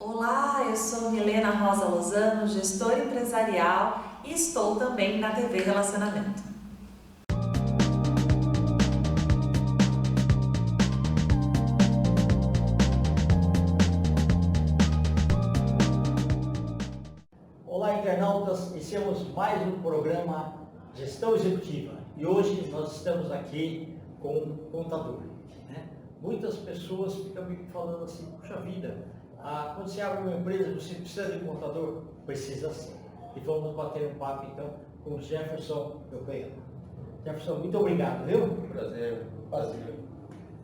Olá, eu sou Helena Rosa Lozano, gestora empresarial e estou também na TV Relacionamento. Olá, internautas, iniciamos mais um programa Gestão Executiva e hoje nós estamos aqui com um contador. Muitas pessoas ficam me falando assim, puxa vida, quando você abre uma empresa você precisa de um contador? Precisa sim. E vamos bater um papo então com o Jefferson, meu cunhado. Jefferson, muito obrigado, viu? Prazer.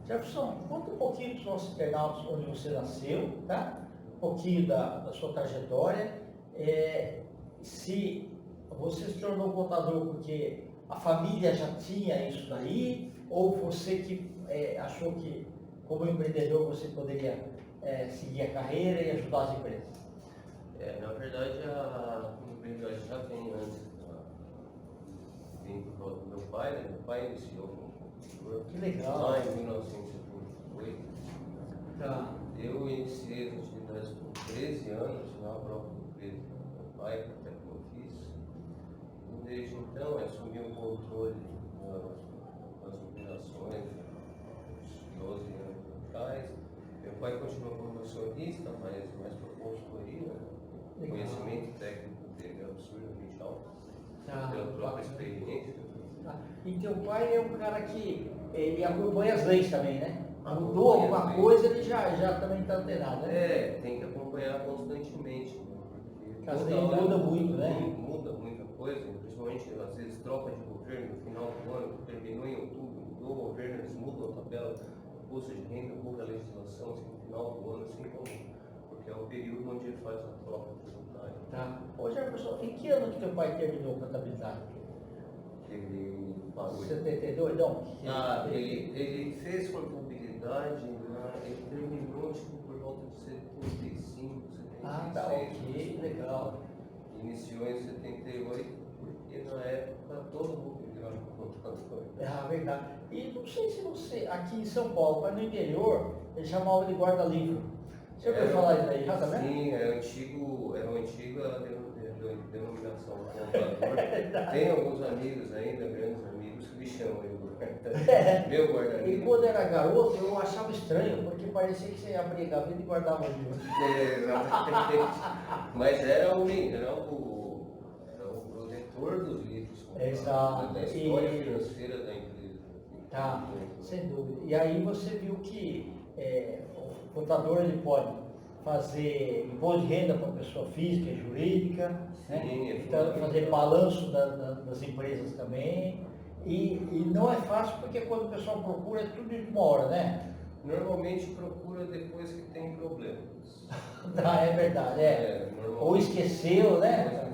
Jefferson, conta um pouquinho para os nossos internautas onde você nasceu, tá? Um pouquinho da sua trajetória. Se você se tornou contador porque a família já tinha isso daí, ou você que achou que como empreendedor você poderia seguir a carreira e ajudar as empresas? Na verdade, a empresa já tem antes vim por causa do meu pai, né? Meu pai iniciou como contador. Que legal. Lá em 1978. Tá. Eu iniciei as atividades com 13 anos na própria empresa do meu pai, até que eu fiz. E desde então, assumi o controle das operações, uns 12 anos atrás. Meu pai continuou como acionista, mas mais por consultoria, né? Conhecimento técnico dele é absurdamente alto, pela própria experiência. E teu pai é um cara que ele acompanha as leis também, né? Mudou alguma coisa, ele já também está antenado, né? Tem que acompanhar constantemente, né? Porque as leis mudam muito, né? Muda muita coisa, principalmente às vezes troca de governo no final do ano, terminou em outubro, mudou o governo, eles mudam a tabela, imposto de renda, muda a legislação, assim, no final do ano, assim como, porque é o período onde ele faz a troca tributária. Tá. Ô Jefferson, em que ano que teu pai terminou a contabilidade? Ele parou. 72? Não. Ele fez contabilidade, ele terminou tipo, por volta de 75, 76. Tá, ok, legal. Iniciou em 78, porque na época todo mundo virava contador. Verdade. E não sei se você, aqui em São Paulo, mas no interior, eles chamavam de guarda-livro. Você ouviu falar isso aí já também? Sim, era uma antiga denominação contador. Tem alguns amigos ainda, grandes amigos, que me chamam de guarda-livro. Meu guarda-livro. E quando era garoto, eu achava estranho, porque parecia que você abria a gaveta e guardava o livro. Exatamente. Mas era o protetor dos livros. Exato. Da história financeira da empresa. Tá, sem dúvida. E aí você viu que o contador ele pode fazer imposto de renda para pessoa física e jurídica, Sim, né? Então, fazer balanço das empresas também. E não é fácil porque quando o pessoal procura é tudo de uma hora, né? Normalmente procura depois que tem problemas. É verdade, Ou esqueceu, né?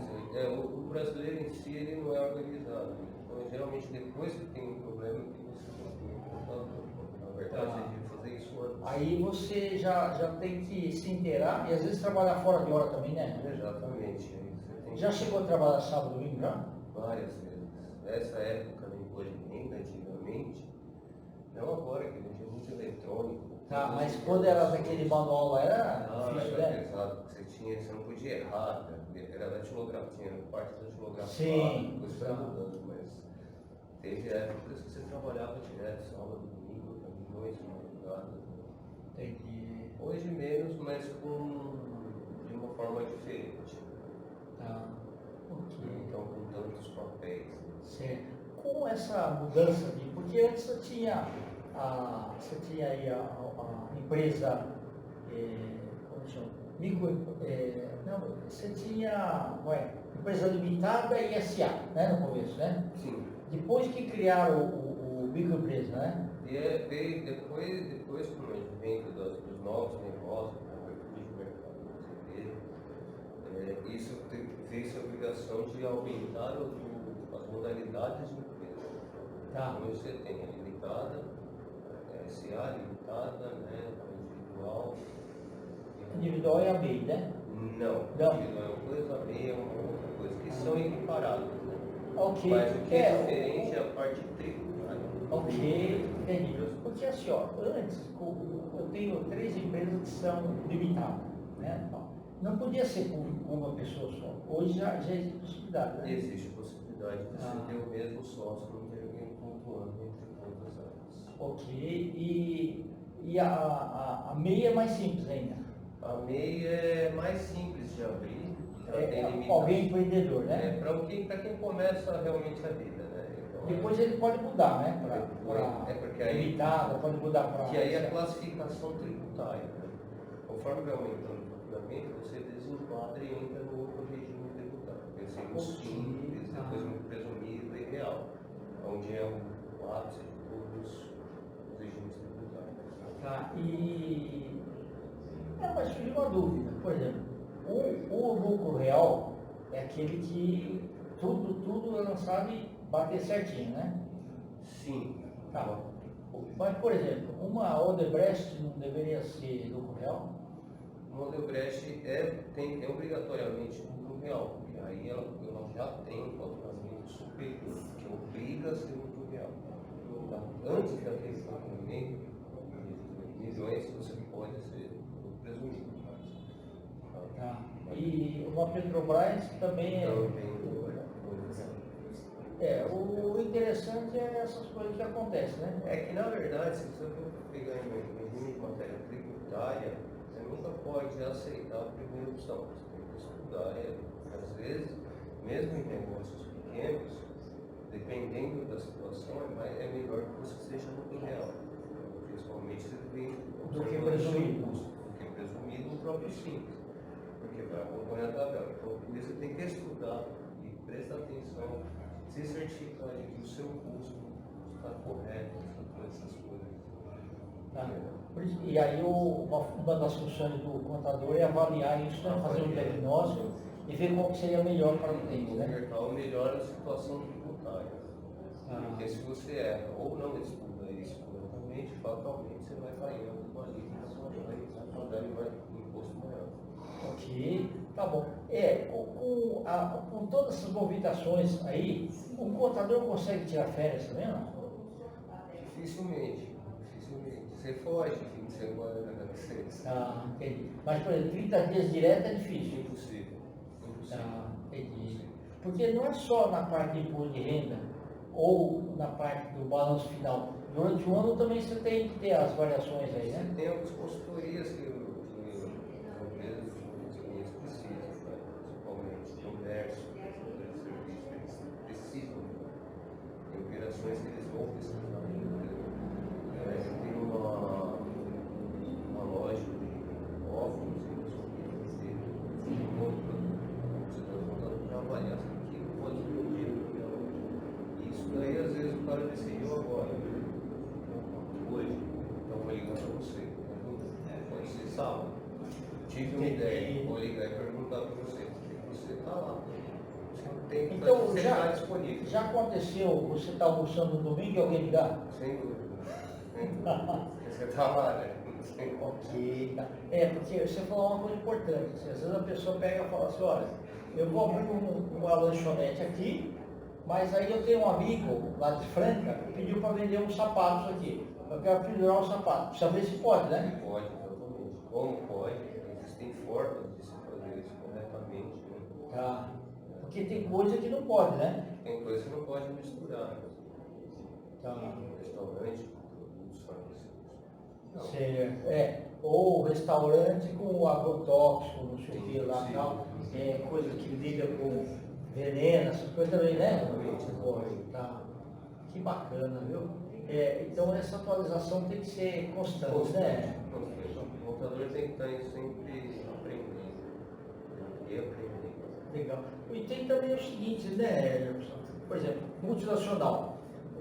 O brasileiro em si ele não é organizado. Então, geralmente depois que tem um problema que você procura um contador. Na verdade, você deve fazer isso antes. Aí você já tem que se inteirar e às vezes trabalhar fora de hora também, né? Exatamente. Você tem Já chegou a trabalhar sábado e domingo já? várias vezes. Nessa época do imposto de renda, antigamente, não agora que não tinha muito eletrônico. Tá, mas quando era daquele manual lá era difícil, era né? pesado, porque você não podia errar, né? Era datilografia, tinha parte da datilografia, Sim, depois foi mudando, mas teve épocas que você trabalhava direto, sábado, domingo, noites, madrugada. Entendi. Hoje menos, mas de uma forma diferente. Tá. Ok. Então, com tantos papéis. Certo. Com essa mudança de. Porque antes você tinha aí a empresa. Como chama? Não, você tinha. Empresa limitada e SA, né? No começo, né? Sim. Depois que criaram o microempresa, né? E veio depois com o advento dos novos negócios, a abertura de mercado, isso fez a obrigação de aumentar as modalidades de empresa. Tá. Então você tem a limitada, a SA limitada, né, a individual. Individual é a MEI, né? Não, individual é uma coisa, a MEI é uma outra coisa, que são equiparáveis, né? Ok. Mas o que é diferente é a parte tributária. Ok, entendi. Porque assim, ó, antes, eu tenho 3 empresas que são limitadas. né? Não podia ser com uma pessoa só. Hoje já existe possibilidade, né? Existe a possibilidade de você ter o mesmo sócio, não ter alguém pontuando entre todas as áreas. Ok. E a MEI é mais simples ainda. A MEI é mais simples de abrir, ela tem limitações. Alguém empreendedor, né? Para quem começa realmente a vida, né? Então, Depois ele pode mudar, né? porque aí, limitada, pode mudar para... que aí a classificação tributária, né? Conforme vai aumentando o faturamento, você desenquadra e entra no outro regime tributário. Pensei no simples, depois no presumido e real, onde é o ápice de todos os regimes tributários. Tá, mas surgiu uma dúvida, por exemplo, o lucro real é aquele que tudo é lançado e bater certinho, né? Sim. Tá. Mas, por exemplo, uma Odebrecht não deveria ser lucro real? Uma Odebrecht é obrigatoriamente lucro real, porque aí ela já tem um faturamento superior, que obriga a ser lucro real. Tá? Antes de aquele faturamento de milhões, você pode ser presumido. Tá. E uma Petrobras também é... o interessante é essas coisas que acontecem, né? É que, na verdade, se você for pegar em regime de matéria tributária, você nunca pode aceitar a primeira opção. Você tem que estudar. Às vezes, mesmo em negócios pequenos, dependendo da situação, é melhor que você seja lucro real. Principalmente se tem do que presumido. Do que presumido no próprio simples. Porque vai acompanhar a tabela. Então, você tem que estudar e prestar atenção, se certificar de que o seu custo está correto, essas coisas. Tá. E aí uma das funções do contador é avaliar isso, né? Fazer um diagnóstico e ver qual seria melhor para o cliente, né? O melhor a situação tributária. Porque se você erra ou não estuda isso corretamente, fatalmente você vai cair em alguma alíquota, vai pagar um imposto maior. Ok, tá bom. Com todas essas movimentações aí, o contador consegue tirar férias também, não? Dificilmente. Você foge fim de semana, Entendi. Mas, por exemplo, 30 dias direto é difícil. Impossível. Entendi. Porque não é só na parte de imposto de renda ou na parte do balanço final. Durante o ano também você tem que ter as variações aí, né? Tem algumas consultorias que as empresas de clientes precisam, principalmente comércio, serviços, eles precisam. Tem operações que eles vão precisar. Tem uma loja de óculos e não sei o que fazer. Você está trabalhar aqui, pode ter um dinheiro. Isso daí às vezes o cara decidiu agora. Hoje, então vou ligar para você. Pode ser sábado. Tive uma ideia, vou ligar e perguntar para você. Você está lá. Tem que estar disponível. Já aconteceu você estar almoçando no domingo e alguém ligar? Sem dúvida. Você está lá, né? Ok, tá. Porque você falou uma coisa importante. Às vezes a pessoa pega e fala assim, olha, eu vou abrir uma lanchonete aqui, mas aí eu tenho um amigo lá de Franca que pediu para vender uns sapatos aqui. Eu quero pendurar um sapato. Precisa ver se pode, né? Pode, exatamente. Como pode? Existem formas de se fazer isso corretamente. Né? Tá. Porque tem coisa que não pode, né? Tem coisa que não pode misturar. Tá. Restaurante, produtos farmacêuticos. Certo. Ou restaurante com agrotóxico, não sei o que lá e tal. Coisa que lida com veneno, essas coisas também, né? Tá. Que bacana, viu? Então essa atualização tem que ser constante, né? O contador tem que estar sempre aprendendo. E aprendendo. Legal. E tem também o seguinte, né, Jefferson? Por exemplo, multinacional.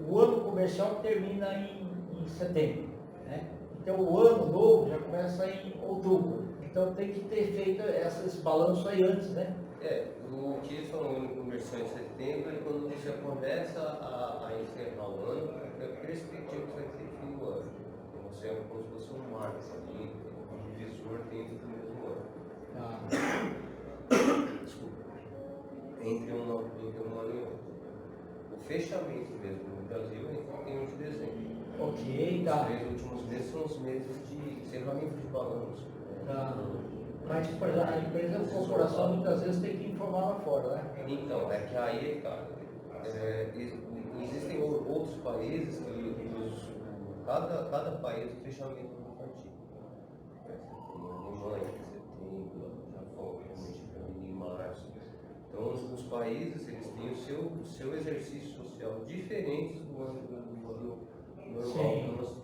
O ano comercial termina em setembro, né? Então o ano novo já começa em outubro. Então tem que ter feito esse balanço aí antes, né? O que eles falam no comercial em setembro é quando você começa a encerrar o ano, porque a perspectiva que você vai ter fim do ano. Então você é como se fosse um marco ali, um divisor dentro do mesmo ano. Desculpa. Entre um ano e outro. O fechamento mesmo no Brasil é em 31 de dezembro. Ok, tá. Os 3 últimos meses são os meses de encerramento de balanço. Tá. Mas, por exemplo, a empresa, a corporação, muitas vezes tem que informar lá fora, né? Então, é que aí, cara, existem outros países que cada país tem fechamento do partido. Você tem a Alemanha, você tem o Japão, realmente em março. Então, os países eles têm o seu exercício social diferente do ano normal que nós temos.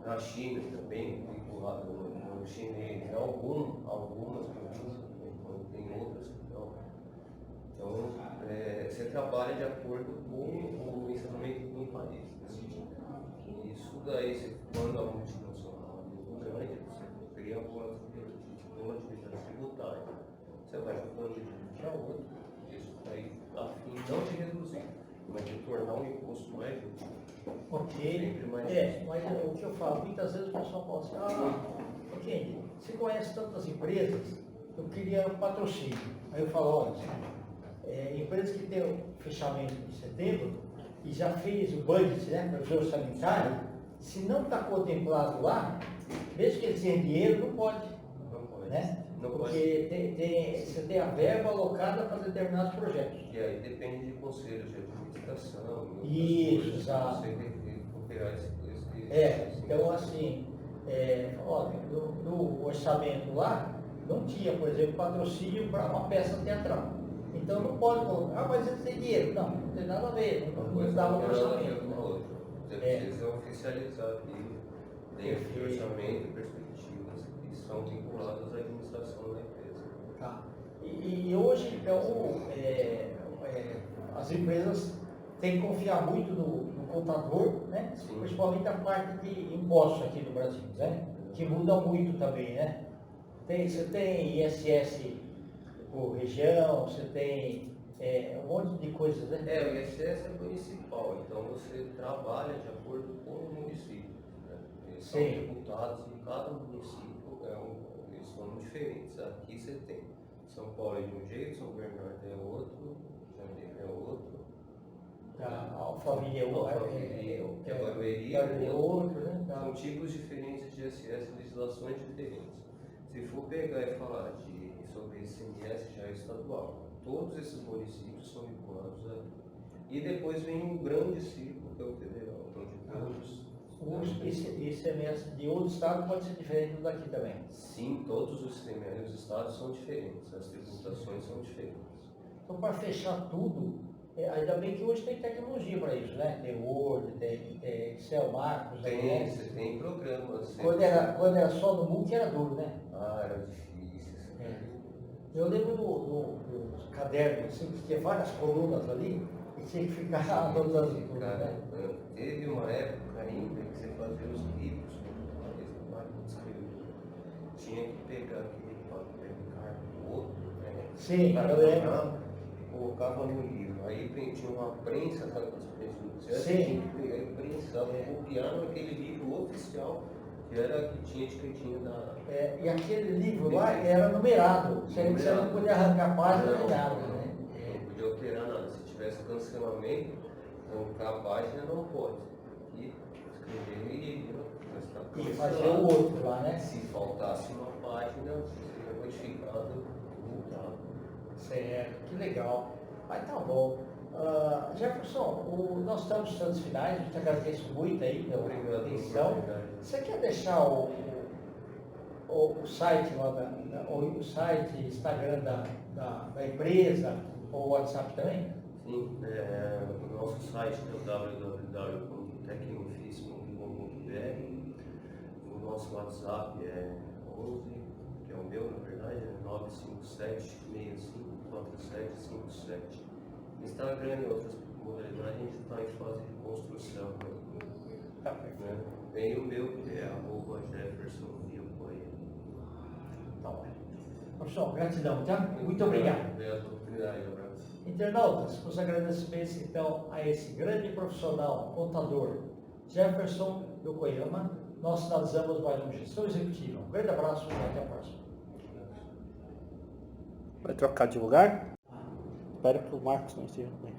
Na China também, vinculado no chinês, algumas províncias, tem outras que não. Então, você trabalha de acordo com o ensinamento do país. Isso daí, quando a multinacional é grande, você cria uma atividade tributária. Você vai jogando de um para outro, isso daí a fim não de reduzir, mas de tornar o imposto mais justo. Ok. Mas o que eu falo, muitas vezes o pessoal fala assim, ok, você conhece tantas empresas, eu queria um patrocínio. Aí eu falo, olha, empresas que tem o fechamento de setembro e já fez o budget, né, para o orçamentário, se não está contemplado lá, mesmo que eles tenham dinheiro, não pode. Né? Porque você tem a verba alocada para determinados projetos. E aí depende de conselhos de administração. Isso, exato. Você recuperar esse então assim, no orçamento lá, não tinha, por exemplo, patrocínio para uma peça teatral. Então não pode colocar, mas eles têm dinheiro. Não tem nada a ver, não dava no orçamento. Você precisa oficializar aqui dentro do orçamento perspectivas que são vinculadas à administração da empresa. Tá. E hoje, então, as empresas têm que confiar muito no contador, né? Principalmente a parte de impostos aqui no Brasil, né? Que muda muito também, né? Você tem ISS por região, você tem um monte de coisas, né? O ISS é municipal, então você trabalha de acordo com o município. Né? Eles são tributados em cada município, eles são diferentes. Aqui você tem São Paulo é de um jeito, São Bernardo é outro, Janeiro é outro. Alphaville é Barueri é outro, né? São tipos diferentes de ISS, legislações diferentes. Se for pegar e falar sobre ICMS já é estadual, todos esses municípios são vinculados a. E depois vem um grande ciclo, que é o federal, onde o ICMS de outro estado pode ser diferente do daqui também? Sim, todos os ICMS dos estados são diferentes, as tributações são diferentes. Então, para fechar tudo, ainda bem que hoje tem tecnologia para isso, né? Tem Word, tem Excel, Marcos, você tem programas. Quando era só no MOOC era duro, né? Era difícil. Eu lembro do caderno, assim, que tinha várias colunas ali, e tinha que ficar anotando tudo, né? Teve uma época ainda que você fazia os livros, tinha que pegar aquele papel carbono, né? Sim, eu lembro. Colocava no livro, aí tinha uma prensa, sabe aquelas prensas? Sim. Tinha que pegar e prensar, copiar naquele livro oficial, que era que tinha etiquetinha da. E aquele livro lá era numerado, você não podia arrancar a página nem nada, né? Não podia alterar nada, se tivesse cancelamento, arrancar a página não pode. E escrever e fazer o outro lá, né? Se faltasse uma página, seria modificado e voltado. Certo, que legal. Mas tá bom. Jefferson, nós estamos nos tantos finais, eu te agradeço muito aí pela atenção. Você quer deixar o site lá o site, Instagram da empresa, ou o WhatsApp também? Sim, o nosso site é o www.tecnofis.com.br. O nosso WhatsApp é 11, que é o meu, na verdade, é 957-654757. Instagram e outras modalidades, a gente está em fase de construção. Tá perfeito. Né? Tem o meu, que é @Jefferson Vilcoia. Tá bom. Professor, gratidão, tá? Muito obrigado. Obrigado pela oportunidade, abraço. Internautas, os agradecimentos então a esse grande profissional, contador, Jefferson Yokoyama. Nós finalizamos mais uma gestão executiva. Um grande abraço e até a próxima. Vai trocar de lugar? Espero que o Marcos não esteja bem.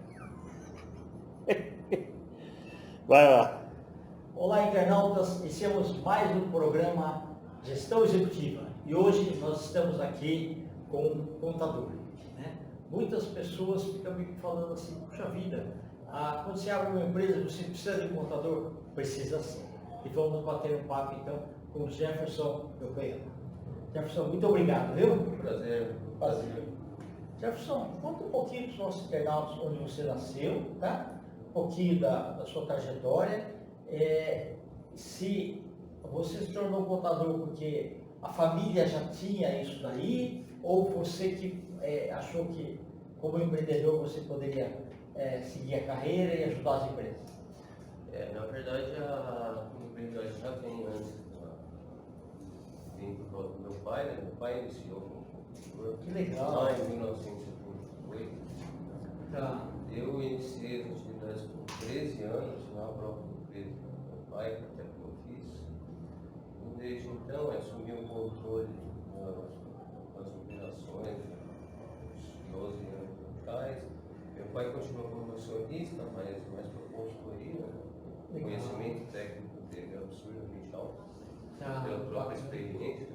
Vai lá. Olá, internautas. Iniciamos mais um programa Gestão Executiva. E hoje nós estamos aqui com um contador. Né? Muitas pessoas ficam me falando assim, puxa vida, quando você abre uma empresa, você precisa de um contador? Precisa sim. E vamos bater um papo então com o Jefferson, meu cunhado. Jefferson, muito obrigado, viu? Prazer. Jefferson, conta um pouquinho para os nossos internautas onde você nasceu, tá? Um pouquinho da sua trajetória. Se você se tornou contador porque a família já tinha isso daí, ou você que achou que, como empreendedor, você poderia seguir a carreira e ajudar as empresas? Na verdade, a empresa já vem antes, vem por causa do meu pai, né? Meu pai iniciou como contador. Que legal. Lá em 1978. Tá. Eu iniciei as atividades com 13 anos na própria empresa do meu pai, até que eu fiz. E desde então, assumi o controle das operações, uns 12 anos atrás. Meu pai continua como acionista, mas mais para consultoria. O conhecimento técnico dele é absurdamente alto, pela própria experiência.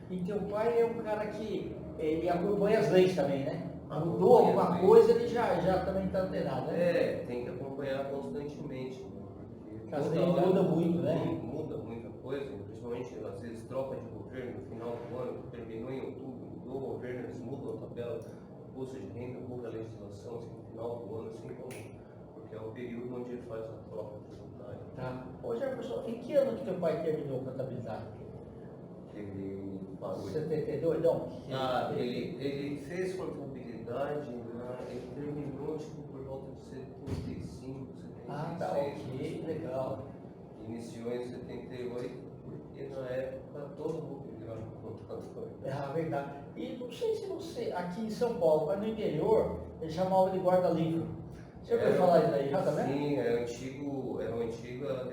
E teu pai é um cara que ele acompanha as leis também, né? Mudou alguma coisa, ele já também está antenado, né? Tem que acompanhar constantemente, né? Porque As leis mudam muito, né? Muda muita coisa, principalmente às vezes troca de governo no final do ano, terminou em outubro, mudou o governo, eles mudam a tabela, imposto de renda, muda a legislação, assim, no final do ano, assim como, porque é o período onde ele faz a troca tributária. Tá. Ô Jefferson, em que ano que teu pai terminou a contabilidade? Ele parou. 72? Não. Ele fez contabilidade, ele terminou tipo, por volta de 75, 76. Tá, ok, legal. Iniciou em 78, porque na época todo mundo virava contador. Verdade. E não sei se você, aqui em São Paulo, mas no interior, eles chamavam de guarda-livro. Você ouviu falar isso aí já também? Sim, era uma antiga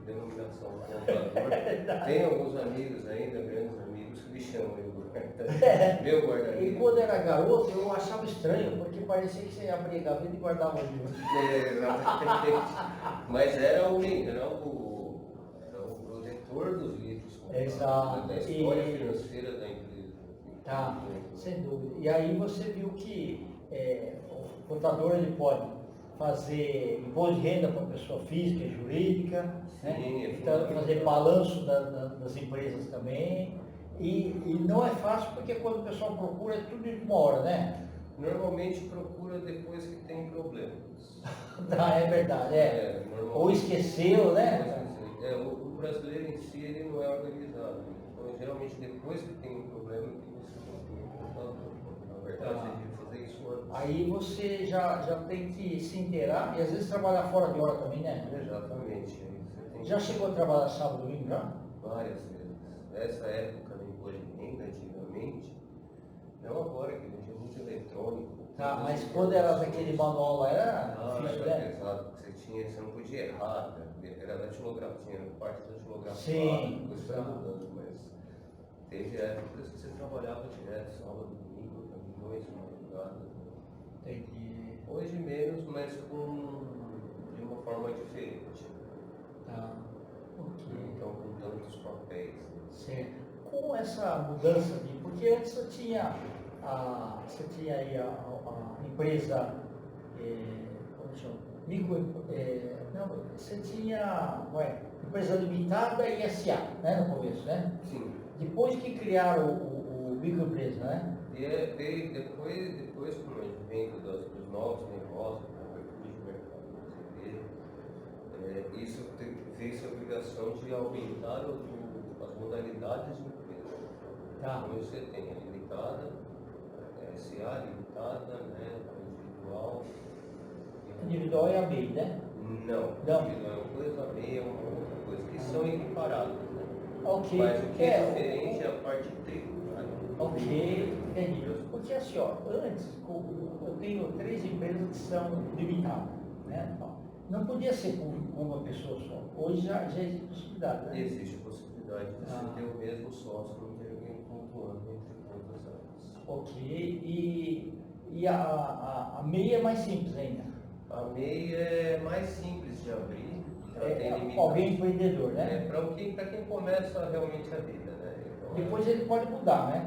denominação contador. Tem alguns amigos ainda, grandes amigos, que me chamam de guarda-livro. Meu guarda-livro. E quando era garoto, eu achava estranho, porque parecia que você abria a gaveta e guardava o livro. Mas era o protetor dos livros. Exato. Da história financeira da empresa. Tá, sem dúvida. E aí você viu que o contador ele pode fazer imposto de renda para pessoa física e jurídica, Sim, né? Então, fazer balanço das empresas também. E não é fácil porque quando o pessoal procura é tudo de uma hora, né? Normalmente procura depois que tem problemas. É verdade, Ou esqueceu, né? O brasileiro em si ele não é organizado. Então, geralmente depois que tem um problema que você procura o contador. Na verdade, você deve fazer isso antes. Aí você já tem que se inteirar e às vezes trabalhar fora de hora também, né? Exatamente. Aí você tem Já chegou a trabalhar sábado e domingo já? várias vezes. Nessa época do imposto de renda, antigamente, não agora que hoje é muito eletrônico. Tá, mas quando era daquele manual lá era difícil, era né? pesado, porque você não podia errar, né? Era datilografia, parte datilografada, Sim. depois foi mudando, mas teve épocas que você trabalhava direto, sábado, domingo, noite, madrugada. Entendi. Hoje menos, mas de uma forma diferente. Tá. Ok. Então, com tantos papéis. Certo. Com essa mudança porque antes você tinha aí a empresa, como chama? Não, você tinha empresa limitada e SA, né, no começo, né? Sim. Depois que criaram o microempresa, né? E depois com o advento dos novos negócios, a abertura de mercado, isso fez a obrigação de aumentar as modalidades de empresa. Tá. Então você tem a limitada, a SA limitada, né, a individual. Individual é a MEI, né? Não, Não. individual é uma coisa, a MEI é uma outra coisa, que são equiparados. Né? Ok. Mas o que é diferente é a parte tributária. Ok, entendi. Porque assim, antes eu tenho 3 empresas que são limitadas, né? Não podia ser com uma pessoa só. Hoje já existe possibilidade, né? Existe a possibilidade de você ter o mesmo sócio, não ter alguém pontuando entre todas elas. Ok, e a MEI é mais simples ainda. A MEI é mais simples de abrir, ela tem limitação. Alguém empreendedor, né? Para quem começa realmente a vida, né? Depois ele pode mudar, né?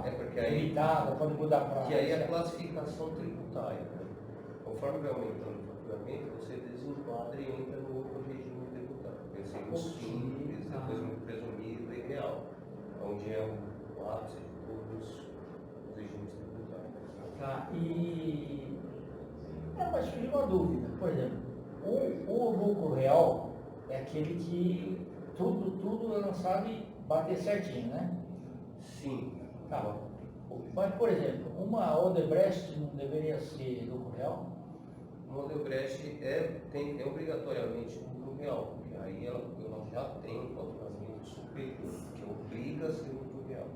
É porque aí, limitada, pode mudar para... que aí é a classificação tributária. Né? Conforme vai aumentando o faturamento, você desenquadra e entra no outro regime tributário. Pensei no simples, depois no presumido e real, onde é o ápice de todos os regimes tributários. Tá, e... mas surgiu uma dúvida, por exemplo, o lucro real é aquele que tudo é lançado e bater certinho, né? Sim. Tá. Mas, por exemplo, uma Odebrecht não deveria ser lucro real? O Odebrecht é obrigatoriamente lucro real, porque aí ela já tem um faturamento superior, que obriga a ser lucro real.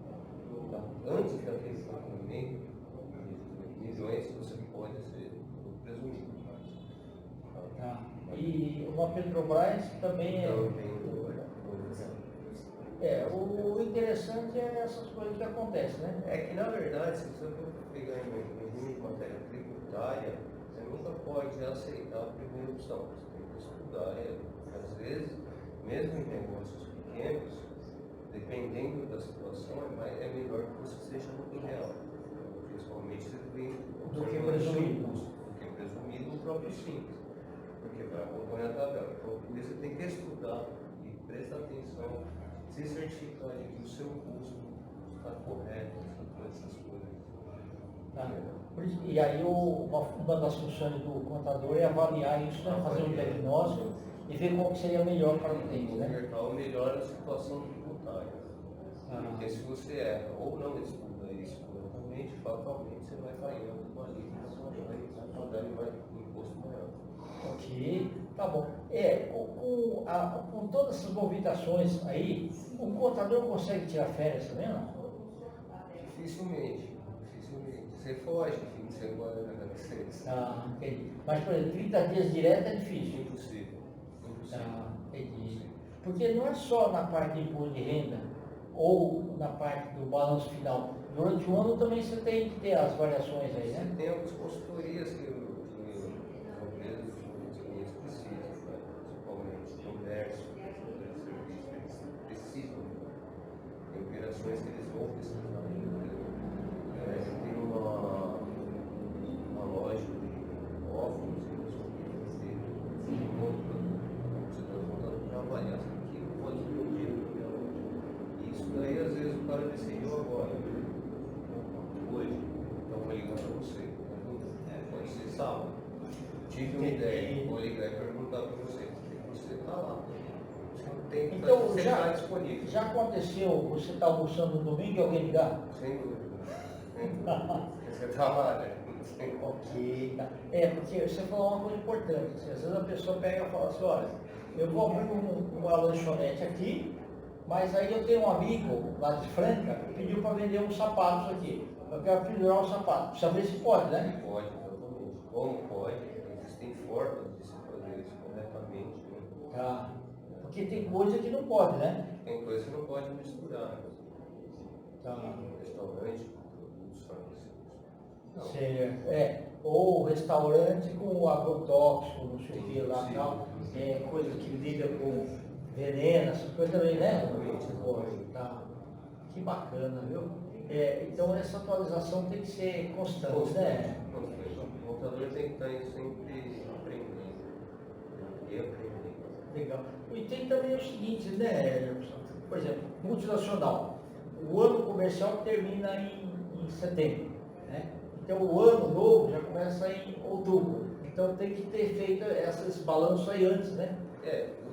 Tá? Antes daquele faturamento de milhões, você pode ser presumido. Tá. E uma Petrobras também é... o interessante é essas coisas que acontecem, né? É que, na verdade, se você for pegar em regime de matéria tributária, você nunca pode aceitar a primeira opção. Você tem que estudar ela. Porque, às vezes, mesmo em negócios pequenos, dependendo da situação, é melhor que você seja lucro real. Principalmente se vem Do que presumido. Do que presumido no próprio simples. Porque vai acompanhar a tabela. Então, por isso você tem que estudar e prestar atenção, se certificar de que o seu custo está correto, essas coisas. Tá. E aí uma das funções do contador é avaliar isso, né? Fazer um diagnóstico e ver qual que seria melhor para o cliente, né? O melhor é a situação tributária. Porque se você erra ou não estuda isso corretamente, fatalmente você vai cair numa alíquota, vai pagar um imposto maior. Ok, tá bom. Com todas essas movimentações aí, o contador consegue tirar férias também, não? Dificilmente. Você foge de fim de semana, né? Ah, entendi. Mas, por exemplo, 30 dias direto é difícil. Impossível. Ah, entendi. Porque não é só na parte de imposto de renda ou na parte do balanço final. Durante o ano também você tem que ter as variações aí, né? Tem algumas consultorias que as empresas precisam, né? Principalmente comércio, serviços, precisam. Tem operações que eles vão precisar. Tem uma loja de óculos e você está trabalhar aqui, pode ter um dinheiro na minha loja. Isso daí às vezes o cara decidiu agora, hoje, então vou ligar para você. Pode ser sábado. Tive uma ideia, vou ligar e perguntar para você, porque você está lá. Tem que estar disponível. Já aconteceu você estar almoçando no domingo e alguém ligar? Sem dúvida. Você está lá, né? Ok, tá. Porque você falou uma coisa importante. Às vezes a pessoa pega e fala assim, olha, eu vou abrir uma lanchonete aqui, mas aí eu tenho um amigo lá de Franca que pediu para vender uns sapatos aqui. Eu quero pendurar um sapato. Precisa ver se pode, né? Pode, exatamente. Como pode? Existem formas de se fazer isso corretamente. Né? Tá. Porque tem coisa que não pode, né? Tem coisa que não pode misturar. Tá. Restaurante com produtos farmacêuticos. Certo. Ou restaurante com agrotóxico, não sei o que lá e Sim. tal. Coisa que lida com veneno, essas coisas também, né? Tá. Que bacana, viu? Então essa atualização tem que ser constante, né? O contador tem que estar sempre aprendendo. E aprendendo. Legal. E tem também o seguinte, né, Jefferson? Por exemplo, multinacional. O ano comercial termina em setembro, né? Então o ano novo já começa em outubro. Então tem que ter feito esses balanços aí antes, né?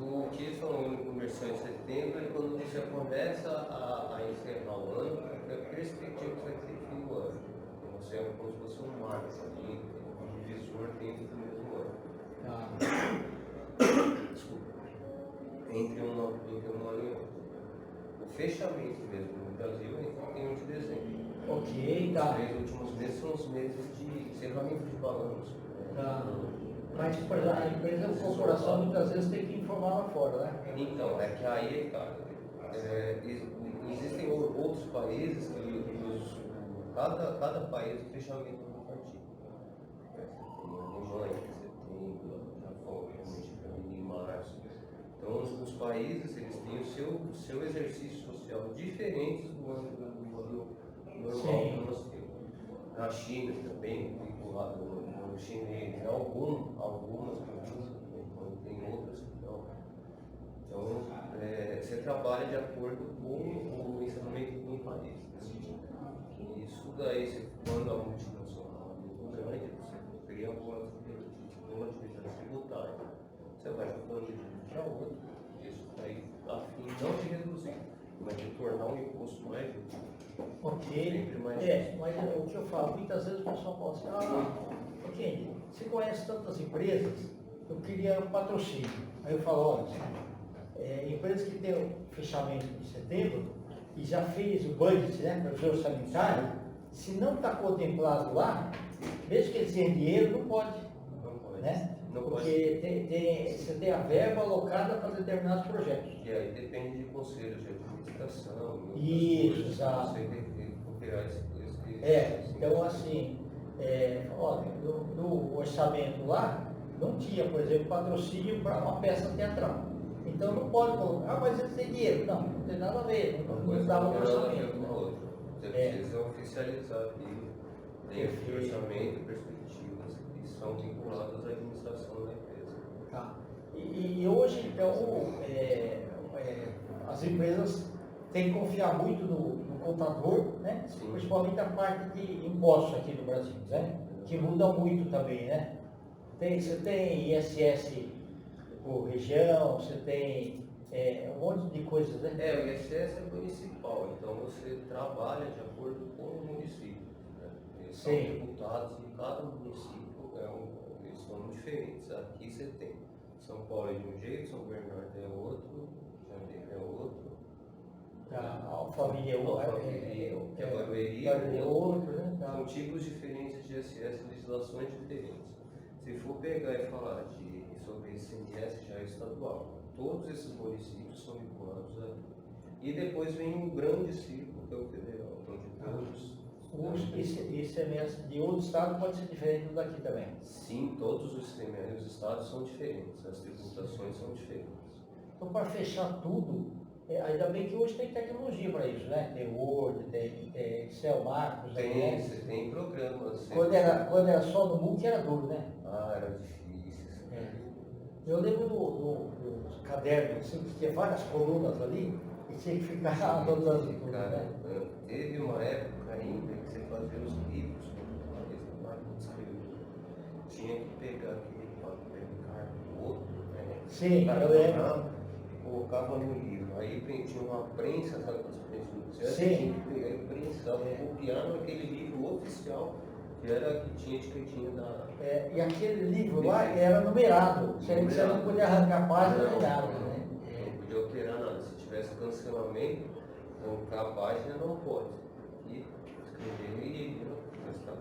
O que são o ano comercial em setembro é quando você começa a encerrar o ano, porque a perspectiva que você vai ter fim do ano. Então você é como se fosse um marco ali, um divisor dentro do mesmo ano. Desculpa. Entre um ano e outro. O fechamento mesmo no Brasil é em 31 de dezembro. Ok, tá. Os 3 últimos meses são os meses de encerramento de balanço. Tá. Mas, por exemplo, a empresa, a corporação, muitas vezes tem que informar lá fora, né? Então, é que aí, cara, existem outros países que cada país o fechamento do partido. Você tem a Alemanha, você tem o Japão, realmente em março. Então, os os países eles têm o seu exercício social diferente do âmbito normal que nós temos. Na China também, vinculado no chinês, algumas províncias, tem outras que não. Então, você trabalha de acordo com o ensinamento do país. Isso daí, quando a multinacional é muito grande, você cria algumas atividade tributária. Você vai jogando de um para outro, isso daí a fim não de reduzir, mas de tornar o imposto mais justo. Ok. Sempre mais Mas o que eu falo, muitas vezes o pessoal fala assim, ok, você conhece tantas empresas, eu queria um patrocínio. Aí eu falo, olha, empresas que têm o fechamento de setembro e já fez o budget, né, para o seu sanitário, se não está contemplado lá, mesmo que eles tenham dinheiro, não pode. Né? Porque você tem a verba alocada para determinados projetos. E aí depende de conselhos de administração. Isso, exato. Você tem que operar esse então assim, olha, no orçamento lá, não tinha, por exemplo, patrocínio para uma peça teatral. Então não pode colocar, mas eles têm dinheiro. Não tem nada a ver, não dava no orçamento. Você precisa oficializar aquilo, dentro do orçamento, perspectivas que são vinculadas à administração da empresa. Tá. E hoje, então, as empresas têm que confiar muito no contador, né? Sim. Principalmente a parte de impostos aqui no Brasil, né? Que muda muito também, né? Você tem ISS por região, você tem um monte de coisas, né? O ISS é municipal, então você trabalha de acordo com o município. Né? Eles são tributados em cada município, eles são diferentes. Aqui você tem São Paulo é de um jeito, São Bernardo é outro, Janeiro é outro. A Alphaville é Barueri é outro, né? São tipos diferentes de ISS, legislações diferentes. Se for pegar e falar sobre ICMS, já é estadual. Todos esses municípios são vinculados a. E depois vem um grande ciclo, que é o federal, onde todos. O ICMS de outro estado pode ser diferente do daqui também. Sim, todos os ICMS dos estados são diferentes, as tributações são diferentes. Então, para fechar tudo, ainda bem que hoje tem tecnologia para isso, né? Tem Word, tem Excel, Marcos, Você tem programas. Quando era só no MOOC era duro, né? Era difícil. Eu lembro do caderno, assim, que tinha várias colunas ali, e tinha que ficar anotando tudo, né? Teve uma época ainda que você fazia os livros, tinha que pegar aquele papel carbono, né? Sim, eu lembro. Colocava no livro, aí tinha uma prensa, sabe aquelas prensas? Sim. Tinha que pegar e prensar, copiar naquele livro oficial, que era que tinha etiquetinha da. E aquele livro lá era numerado, você não podia arrancar a página nem nada, né? Não podia alterar nada, se tivesse cancelamento, arrancar a página não pode. E escrever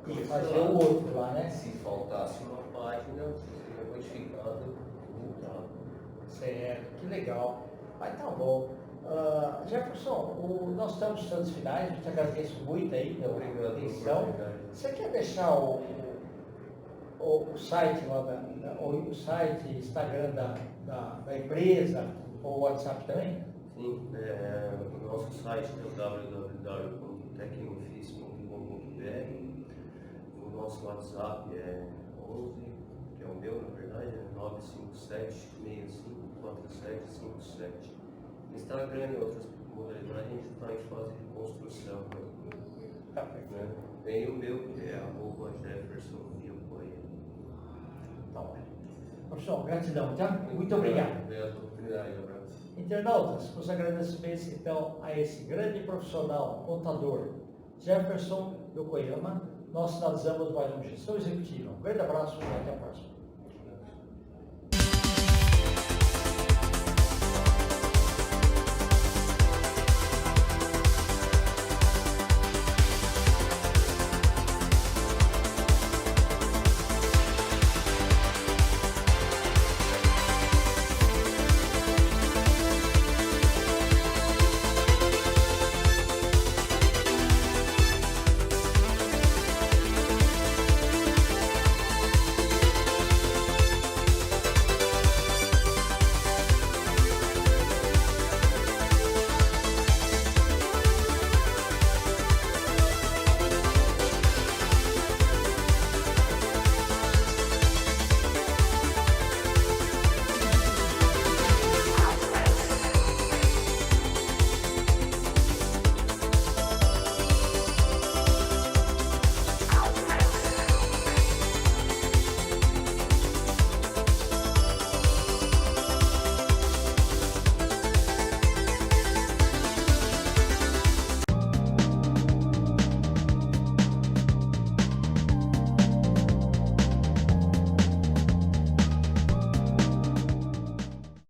e fazer o outro lá, né? Se faltasse uma página, seria modificado e multado. Certo, que legal. Mas tá bom. Jefferson, nós estamos nos instantes finais, eu te agradeço muito aí pela atenção. Você quer deixar o site lá o site, Instagram da empresa, ou o WhatsApp também? Sim, o nosso site é o www.tecnofis.com.br. O nosso WhatsApp é 11, que é o meu, na verdade, é 957-654757. Instagram e outras modalidades, a gente está em fase de construção. Tá perfeito. Né? Tem o meu, que é @Jefferson Vilcoia. Tá bom. Professor, gratidão, tá? Muito obrigado. Obrigado pela oportunidade, abraço. Internautas, os agradecimentos então a esse grande profissional, contador, Jefferson Yokoyama. Nós finalizamos mais uma gestão executiva. Um grande abraço e até a próxima.